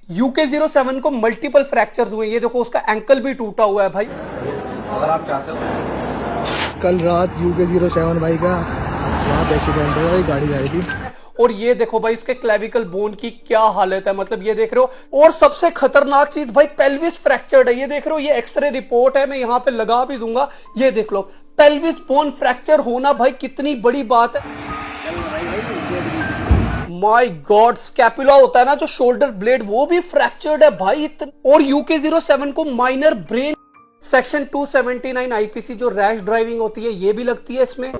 UK07 को multiple fracture हुए। ये देखो उसका एंकल भी टूटा हुआ है भाई। अगर आप चाहते हो, कल रात UK07 भाई का रात एक्सीडेंट हुआ, भाई गाड़ी जा रही थी। और ये देखो भाई उसके क्लेविकल बोन की क्या हालत है, मतलब ये देख रहे हो। और सबसे खतरनाक चीज भाई पेल्विस फ्रैक्चर्ड है। ये देख रहे हो, ये एक्सरे रिपोर्ट है, मैं यहां पे लगा भी दूंगा। ये देख लो पेल्विस बोन फ्रैक्चर होना भाई कितनी बड़ी बात है। माय गॉड, स्कैपुला होता है ना जो शोल्डर ब्लेड, वो भी फ्रैक्चर्ड है भाई। और UK07 को माइनर ब्रेन सेक्शन 279 IPC जो रैश ड्राइविंग होती है ये भी लगती है इसमें।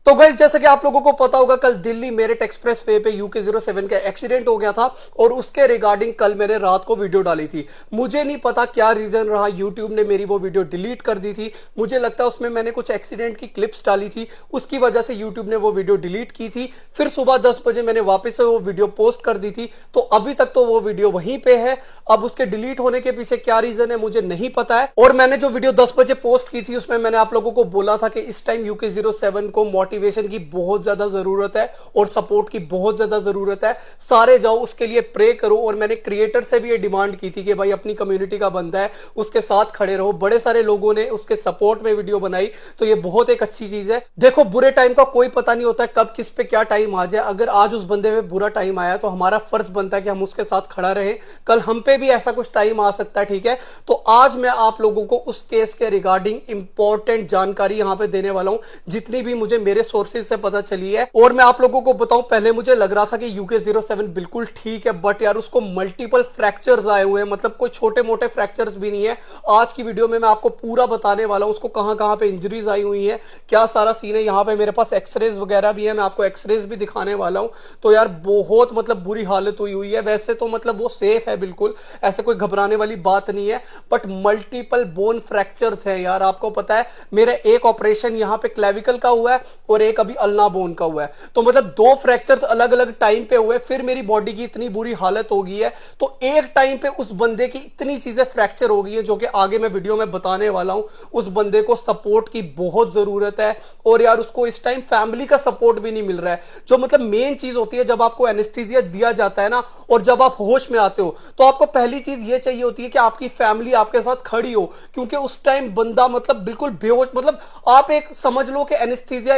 तो गाइस जैसा कि आप लोगों को पता होगा, कल दिल्ली मेरठ एक्सप्रेस वे पे UK07 का एक्सीडेंट हो गया था और उसके रिगार्डिंग कल मैंने रात को वीडियो डाली थी। मुझे नहीं पता क्या रीजन रहा, यूट्यूब ने मेरी वो वीडियो डिलीट कर दी थी। मुझे लगता है उसमें मैंने कुछ एक्सीडेंट की क्लिप्स डाली थी, उसकी वजह से यूट्यूब ने वो वीडियो डिलीट की थी। फिर सुबह 10 बजे मैंने वापस से वो वीडियो पोस्ट कर दी थी, तो अभी तक तो वो वीडियो वहीं पे है। अब उसके डिलीट होने के पीछे क्या रीजन है मुझे नहीं पता है। और मैंने जो वीडियो 10 बजे पोस्ट की थी उसमें मैंने आप लोगों को बोला था कि इस टाइम UK07 को मोटिवेशन की बहुत ज्यादा जरूरत है और सपोर्ट की बहुत ज्यादा जरूरत है। सारे जाओ उसके लिए प्रे करो। और मैंने क्रिएटर से भी ये डिमांड की थी कि भाई अपनी कम्युनिटी का बंदा है, उसके साथ खड़े रहो। बड़े सारे लोगों ने उसके सपोर्ट में वीडियो बनाई, तो ये बहुत एक अच्छी चीज है। देखो बुरे टाइम का कोई पता नहीं होता है कब किस पे क्या टाइम आ जाए। अगर आज उस बंदे में बुरा टाइम आया तो हमारा फर्ज बनता है कि हम उसके साथ खड़ा रहे। कल हम पे भी ऐसा कुछ टाइम आ सकता है, ठीक है। तो आज मैं आप लोगों को उस केस के रिगार्डिंग इंपॉर्टेंट जानकारी यहां पे देने वाला हूं, जितनी भी मुझे मेरे सोर्सेज से पता चली है। और मैं आप लोगों को बताऊं, पहले मुझे लग रहा था कि UK07 बिल्कुल ठीक है, बट यार उसको मल्टीपल फ्रैक्चर्स आए हुए हैं, मतलब कोई छोटे मोटे फ्रैक्चर्स भी नहीं है। आज की वीडियो में मैं आपको पूरा बताने वाला हूं उसको कहां कहां पे इंजरीज आई हुई है, क्या सारा सीन है। यहां पे मेरे पास एक्सरेज वगैरह भी है, मैं आपको एक्सरेज भी दिखाने वाला हूं। तो यार बहुत मतलब बुरी हालत हुई है। वैसे तो मतलब वो सेफ है बिल्कुल, ऐसे कोई घबराने वाली बात नहीं है, बट मल्टीपल बोन फ्रैक्चर्स है यार। आपको पता है मेरा एक ऑपरेशन यहां पे क्लेविकल का हुआ है और एक अभी अल्ना बोन का हुआ है, तो मतलब दो फ्रैक्चर्स अलग अलग टाइम पे हुए। फिर मेरी बॉडी की इतनी बुरी हालत हो गई है, तो एक टाइम पे उस बंदे की इतनी चीजें फ्रैक्चर हो गई है जो कि आगे मैं वीडियो में बताने वाला हूं। उस बंदे को सपोर्ट की बहुत जरूरत है और यार उसको इस टाइम फैमिली का सपोर्ट भी नहीं मिल रहा है, जो मतलब मेन चीज होती है। जब आपको एनेस्थीसिया दिया जाता है ना और जब आप होश में आते हो, तो आपको पहली चीज ये चाहिए होती है कि आपकी फैमिली आपके साथ खड़ी हो, क्योंकि उस टाइम बंदा मतलब बिल्कुल बेहोश, मतलब आप एक समझ लो कि एनेस्थीसिया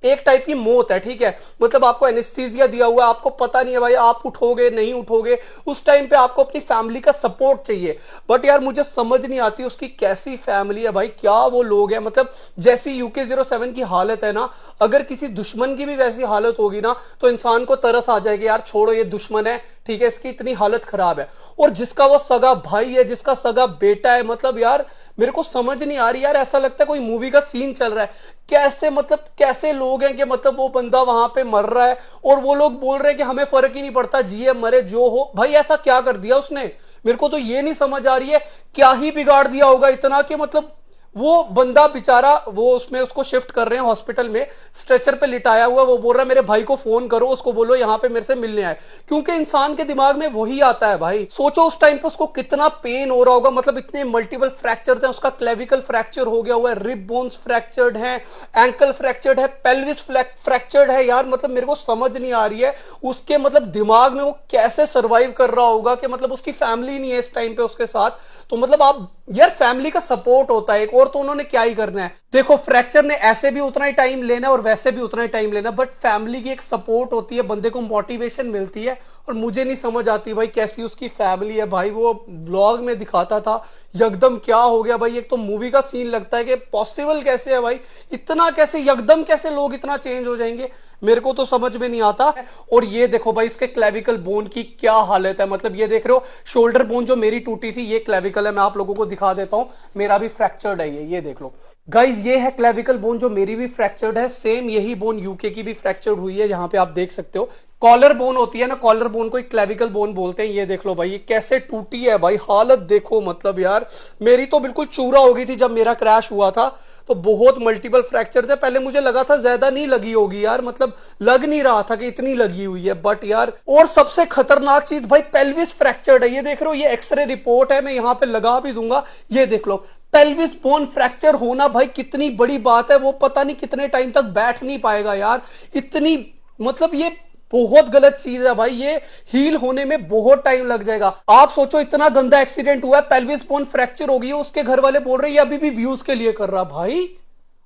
एक टाइप की मौत है, ठीक है। मतलब आपको एनेस्थीसिया दिया हुआ है, आपको पता नहीं है भाई आप उठोगे नहीं उठोगे। उस टाइम पे आपको अपनी फैमिली का सपोर्ट चाहिए, बट यार मुझे समझ नहीं आती उसकी कैसी फैमिली है भाई, क्या वो लोग हैं। मतलब जैसी UK07 की हालत है ना, अगर किसी दुश्मन की भी वैसी हालत होगी ना, तो इंसान को तरस आ जाएगी, यार छोड़ो ये दुश्मन है, ठीक है, इसकी इतनी हालत खराब है। और जिसका वो सगा भाई है, जिसका सगा बेटा है, मतलब यार मेरे को समझ नहीं आ रही यार, ऐसा लगता है कोई मूवी का सीन चल रहा है। कैसे मतलब कैसे लोग हैं कि मतलब वो बंदा वहां पे मर रहा है और वो लोग बोल रहे हैं कि हमें फर्क ही नहीं पड़ता, जिए मरे जो हो। भाई ऐसा क्या कर दिया उसने, मेरे को तो ये नहीं समझ आ रही है। क्या ही बिगाड़ दिया होगा इतना कि मतलब वो बंदा बेचारा, वो उसमें उसको शिफ्ट कर रहे हैं हॉस्पिटल में, स्ट्रेचर पे लिटाया हुआ, वो बोल रहा है मेरे भाई को फोन करो, उसको बोलो यहाँ पे मेरे से मिलने आए। क्योंकि इंसान के दिमाग में वही आता है भाई। सोचो उस टाइम पे उसको कितना पेन हो रहा होगा, मतलब इतने मल्टीपल फ्रैक्चर्स हैं। उसका क्लेविकल फ्रैक्चर हो गया हुआ है, रिब बोन्स फ्रैक्चर्ड है, एंकल फ्रैक्चर्ड है, पेल्विस फ्रैक्चर्ड है। यार मतलब मेरे को समझ नहीं आ रही है उसके मतलब दिमाग में वो कैसे सर्वाइव कर रहा होगा कि मतलब उसकी फैमिली नहीं है इस टाइम पे उसके साथ। तो मतलब आप यार फैमिली का सपोर्ट होता है एक, और तो उन्होंने क्या ही करना है। देखो फ्रैक्चर ने ऐसे भी उतना ही टाइम लेना है और वैसे भी उतना ही टाइम लेना, बट फैमिली की एक सपोर्ट होती है, बंदे को मोटिवेशन मिलती है। और मुझे नहीं समझ आती भाई कैसी उसकी फैमिली है भाई। वो व्लॉग में दिखाता था, यकदम क्या हो गया भाई। एक तो मूवी का सीन लगता है कि पॉसिबल कैसे है भाई, इतना कैसे यकदम कैसे लोग इतना चेंज हो जाएंगे, मेरे को तो समझ में नहीं आता। और ये देखो भाई इसके क्लेविकल बोन की क्या हालत है, मतलब ये देख रहे हो शोल्डर बोन जो मेरी टूटी थी, ये क्लेविकल है। मैं आप लोगों को दिखा देता हूं, मेरा भी फ्रैक्चर्ड है ये देख लो गाइज, ये है क्लेविकल बोन जो मेरी भी फ्रैक्चर्ड है। सेम यही बोन यूके की भी फ्रैक्चर्ड हुई है, यहां पे आप देख सकते हो। कॉलर बोन होती है ना, कॉलर बोन को एक क्लेविकल बोन बोलते हैं। ये देख लो भाई ये कैसे टूटी है भाई, हालत देखो। मतलब यार मेरी तो बिल्कुल चूरा हो गई थी जब मेरा क्रैश हुआ था, तो बहुत मल्टीपल फ्रैक्चर थे। पहले मुझे लगा था ज्यादा नहीं लगी होगी यार, मतलब लग नहीं रहा था कि इतनी लगी हुई है, बट यार। और सबसे खतरनाक चीज भाई पेल्विस फ्रैक्चर्ड है। ये देख रहे हो, ये एक्सरे रिपोर्ट है, मैं यहां पे लगा भी दूंगा। ये देख लो पेल्विस बोन फ्रैक्चर होना भाई कितनी बड़ी बात है। वो पता नहीं कितने टाइम तक बैठ नहीं पाएगा यार, इतनी मतलब ये बहुत गलत चीज है भाई, ये हील होने में बहुत टाइम लग जाएगा। आप सोचो इतना गंदा एक्सीडेंट हुआ है, पेल्विस बोन फ्रैक्चर हो गई है, उसके घर वाले बोल रहे हैं ये अभी भी व्यूज के लिए कर रहा। भाई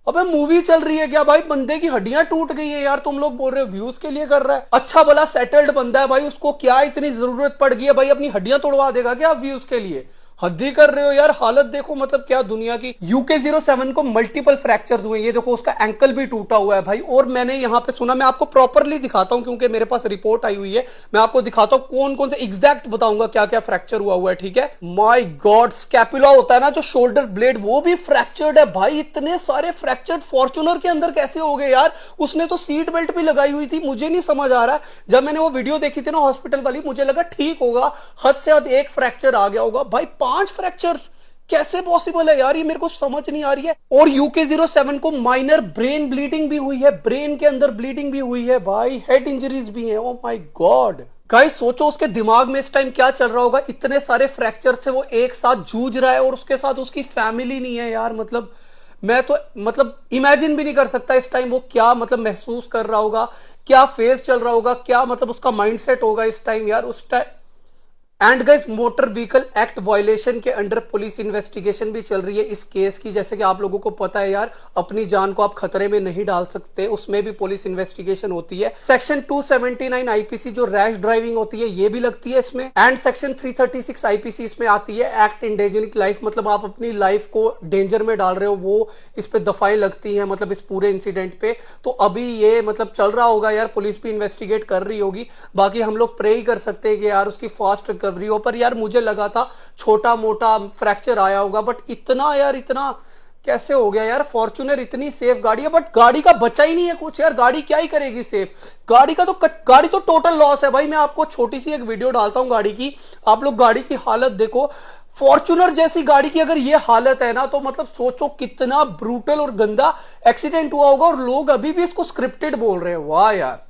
अबे मूवी चल रही है क्या भाई? बंदे की हड्डियां टूट गई है यार, तुम लोग बोल रहे हो व्यूज के लिए कर रहा है। अच्छा भला सेटल्ड बंदा है भाई, उसको क्या इतनी जरूरत पड़ गई है भाई, अपनी हड्डियां तोड़वा देगा क्या व्यूज के लिए? हद्दी कर रहे हो यार। हालत देखो मतलब क्या दुनिया की। UK07 को मल्टीपल फ्रैक्चर्स हुए, ये देखो उसका एंकल भी टूटा हुआ है भाई। और मैंने यहां पे सुना, मैं आपको प्रॉपरली दिखाता हूं क्योंकि मेरे पास रिपोर्ट आई हुई है, मैं आपको दिखाता हूं कौन कौन से एग्जैक्ट बताऊंगा क्या क्या फ्रैक्चर हुआ है, ठीक है। माय गॉड, स्कैपुला होता है ना जो शोल्डर ब्लेड, वो भी फ्रैक्चर्ड है भाई। इतने सारे फ्रैक्चर्ड फॉर्च्यूनर के अंदर कैसे हो गए यार? उसने तो सीट बेल्ट भी लगाई हुई थी, मुझे नहीं समझ आ रहा है। जब मैंने वो वीडियो देखी थी ना हॉस्पिटल वाली, मुझे लगा ठीक होगा, हद से हद एक फ्रैक्चर आ गया होगा भाई। 5 फ्रैक्चर कैसे पॉसिबल है यार? ये मेरे को समझ नहीं आ रही है। और UK07 को माइनर ब्रेन ब्लीडिंग भी हुई है, ब्रेन के अंदर ब्लीडिंग भी हुई है भाई, हेड इंजरीज भी हैं। ओ माय गॉड गाइस, सोचो उसके दिमाग में इस टाइम क्या चल रहा होगा। इतने सारे फ्रैक्चर से वो एक साथ जूझ रहा है और उसके साथ उसकी फैमिली नहीं है यार। मतलब मैं तो मतलब इमेजिन भी नहीं कर सकता इस टाइम वो क्या मतलब महसूस कर रहा होगा, क्या फेज चल रहा होगा, क्या मतलब उसका माइंडसेट होगा इस टाइम यार। उस time and guys, motor vehicle act violation के अंडर पुलिस इन्वेस्टिगेशन भी चल रही है इस केस की। जैसे कि आप लोगों को पता है यार, अपनी जान को आप खतरे में नहीं डाल सकते, उसमें भी पुलिस इन्वेस्टिगेशन होती है। सेक्शन 279 IPC जो रैश ड्राइविंग होती है ये भी लगती है इसमें, एंड सेक्शन 336 IPC इसमें आती है, एक्ट एंडेंजरिंग लाइफ, मतलब आप अपनी लाइफ को डेंजर में डाल रहे हो, वो इस पे दफाएं लगती हैं मतलब इस पूरे इंसिडेंट पे। तो अभी ये मतलब चल रहा होगा यार, पुलिस भी इन्वेस्टिगेट कर रही होगी। बाकी हम लोग प्रे ही कर सकते हैं कि यार उसकी फास्ट रिकवरी हो। पर यार मुझे लगा था छोटा मोटा फ्रैक्चर आया होगा, बट इतना यार, इतना कैसे हो गया यार? फॉर्च्यूनर इतनी सेफ गाड़ी है, बट गाड़ी का बचा ही नहीं है कुछ यार। गाड़ी क्या ही करेगी सेफ? गाड़ी तो टोटल लॉस है भाई। मैं आपको छोटी सी एक वीडियो डालता हूं गाड़ी की, आप लोग गाड़ी की हालत देखो। फॉर्च्यूनर जैसी गाड़ी की अगर ये हालत है ना, तो मतलब सोचो कितना ब्रूटल और गंदा एक्सीडेंट हुआ होगा, और लोग अभी भी इसको स्क्रिप्टेड बोल रहे हैं। वाह यार।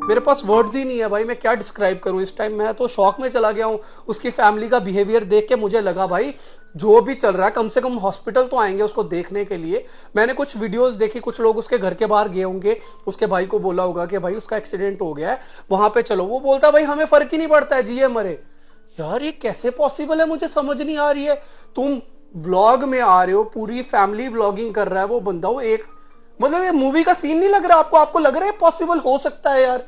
मेरे पास वर्ड्स ही नहीं है भाई, मैं क्या डिस्क्राइब करूं इस टाइम। मैं तो शॉक में चला गया हूं उसकी फैमिली का बिहेवियर देख के। मुझे लगा भाई जो भी चल रहा है, कम से कम हॉस्पिटल तो आएंगे उसको देखने के लिए। मैंने कुछ वीडियोस देखी, कुछ लोग उसके घर के बाहर गए होंगे, उसके भाई को बोला होगा कि भाई उसका एक्सीडेंट हो गया है, वहां पे चलो। वो बोलता भाई हमें फर्क ही नहीं पड़ता है, जिए मरे। यार ये कैसे पॉसिबल है, मुझे समझ नहीं आ रही है। तुम व्लॉग में आ रहे हो, पूरी फैमिली व्लॉगिंग कर रहा है वो बंदा, वो एक मतलब ये मूवी का सीन नहीं लग रहा आपको? आपको लग रहा है पॉसिबल हो सकता है यार?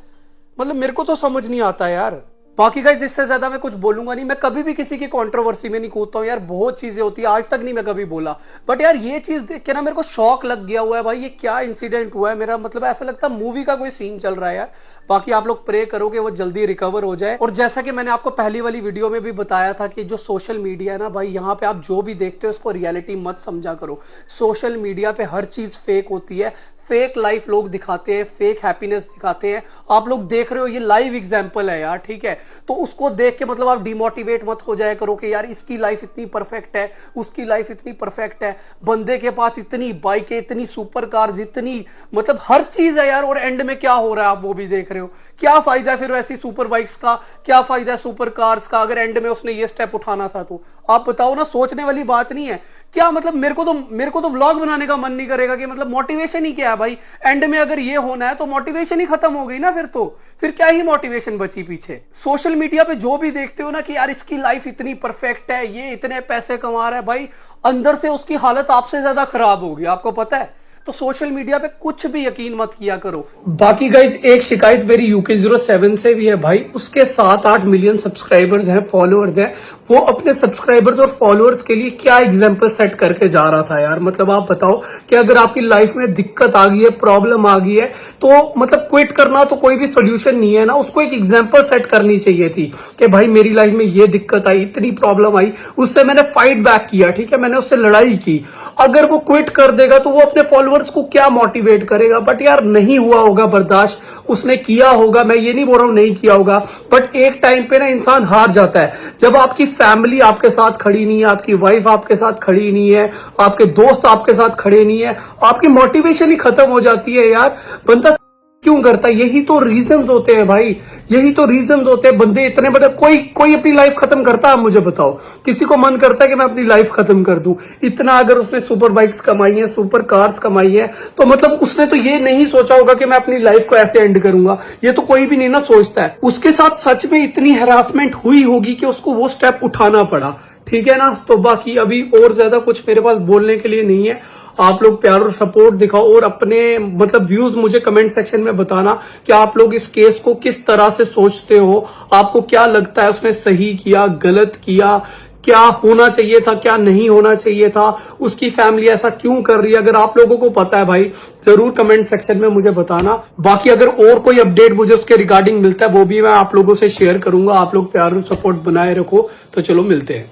मतलब मेरे को तो समझ नहीं आता यार। बाकी गाइस, इससे ज्यादा मैं कुछ बोलूंगा नहीं। मैं कभी भी किसी की कंट्रोवर्सी में नहीं कूदता हूं यार, बहुत चीजें होती है, आज तक नहीं मैं कभी बोला। बट यार ये चीज देख के ना मेरे को शॉक लग गया हुआ है भाई। ये क्या इंसिडेंट हुआ है मेरा, मतलब ऐसा लगता है मूवी का कोई सीन चल रहा है यार। बाकी आप लोग प्रे करो कि वो जल्दी रिकवर हो जाए। और जैसा कि मैंने आपको पहली वाली वीडियो में भी बताया था कि जो सोशल मीडिया है ना भाई, यहाँ पे आप जो भी देखते हो उसको रियलिटी मत समझा करो। सोशल मीडिया पे हर चीज फेक होती है, फेक लाइफ लोग दिखाते हैं, फेक हैप्पीनेस दिखाते हैं। आप लोग देख रहे हो, ये लाइव एग्जांपल है यार, ठीक है। तो उसको देख के मतलब आप डिमोटिवेट मत हो जाया करो कि यार इसकी लाइफ इतनी परफेक्ट है, उसकी लाइफ इतनी परफेक्ट है, बंदे के पास इतनी बाइक है, इतनी सुपर कार, जितनी मतलब हर चीज है यार, और एंड में क्या हो रहा है आप वो भी देख रहे हो। क्या फायदा है फिर ऐसी सुपर बाइक्स का, क्या फायदा है सुपर कार्स का, अगर एंड में उसने ये स्टेप उठाना था तो? आप बताओ ना, सोचने वाली बात नहीं है क्या? मतलब मेरे को तो व्लॉग बनाने का मन नहीं करेगा कि मतलब मोटिवेशन ही क्या है भाई? एंड में अगर ये होना है तो मोटिवेशन ही खत्म हो गई ना फिर क्या ही मोटिवेशन बची पीछे? सोशल मीडिया पे जो भी देखते हो ना कि यार इसकी लाइफ इतनी परफेक्ट है, ये इतने पैसे कमा रहा है, भाई अंदर से उसकी हालत आपसे ज्यादा खराब होगी, आपको पता है। तो सोशल मीडिया पे कुछ भी यकीन मत किया करो। बाकी गाइज, एक शिकायत मेरी UK07 से भी है भाई। उसके 7-8 मिलियन सब्सक्राइबर्स हैं, फॉलोअर्स हैं। वो अपने सब्सक्राइबर्स और फॉलोअर्स के लिए क्या एग्जाम्पल सेट करके जा रहा था यार। मतलब आप बताओ कि अगर आपकी लाइफ में दिक्कत आ गई है, प्रॉब्लम आ गई है, तो मतलब क्विट करना तो कोई भी सोल्यूशन नहीं है ना। उसको एक एग्जाम्पल सेट करनी चाहिए थी कि भाई मेरी लाइफ में ये दिक्कत आई, इतनी प्रॉब्लम आई, उससे मैंने फाइट बैक किया, ठीक है, मैंने उससे लड़ाई की। अगर वो क्विट कर देगा तो वो अपने फॉलोअर्स को क्या मोटिवेट करेगा? बट यार नहीं हुआ होगा बर्दाश्त, उसने किया होगा, मैं ये नहीं बोल रहा हूं नहीं किया होगा, बट एक टाइम पे ना इंसान हार जाता है। जब आपकी फैमिली आपके साथ खड़ी नहीं है, आपकी वाइफ आपके साथ खड़ी नहीं है, आपके दोस्त आपके साथ खड़े नहीं है, आपकी मोटिवेशन ही खत्म हो जाती है यार। बंदा क्यों करता है? यही तो रीजंस होते हैं भाई, यही तो रीजंस होते हैं। बंदे इतने बड़े, कोई अपनी लाइफ खत्म करता है? आप मुझे बताओ, किसी को मन करता है कि मैं अपनी लाइफ खत्म कर दूं? इतना अगर उसने सुपर बाइक्स कमाई है, सुपर कार्स कमाई है, तो मतलब उसने तो ये नहीं सोचा होगा कि मैं अपनी लाइफ को ऐसे एंड करूंगा। ये तो कोई भी नहीं ना सोचता है। उसके साथ सच में इतनी हैरासमेंट हुई होगी कि उसको वो स्टेप उठाना पड़ा, ठीक है ना। तो बाकी अभी और ज्यादा कुछ मेरे पास बोलने के लिए नहीं है। आप लोग प्यार और सपोर्ट दिखाओ और अपने मतलब व्यूज मुझे कमेंट सेक्शन में बताना कि आप लोग इस केस को किस तरह से सोचते हो। आपको क्या लगता है, उसने सही किया, गलत किया, क्या होना चाहिए था, क्या नहीं होना चाहिए था, उसकी फैमिली ऐसा क्यों कर रही है? अगर आप लोगों को पता है भाई, जरूर कमेंट सेक्शन में मुझे बताना। बाकी अगर और कोई अपडेट मुझे उसके रिगार्डिंग मिलता है, वो भी मैं आप लोगों से शेयर करूंगा। आप लोग प्यार और सपोर्ट बनाए रखो। तो चलो मिलते हैं।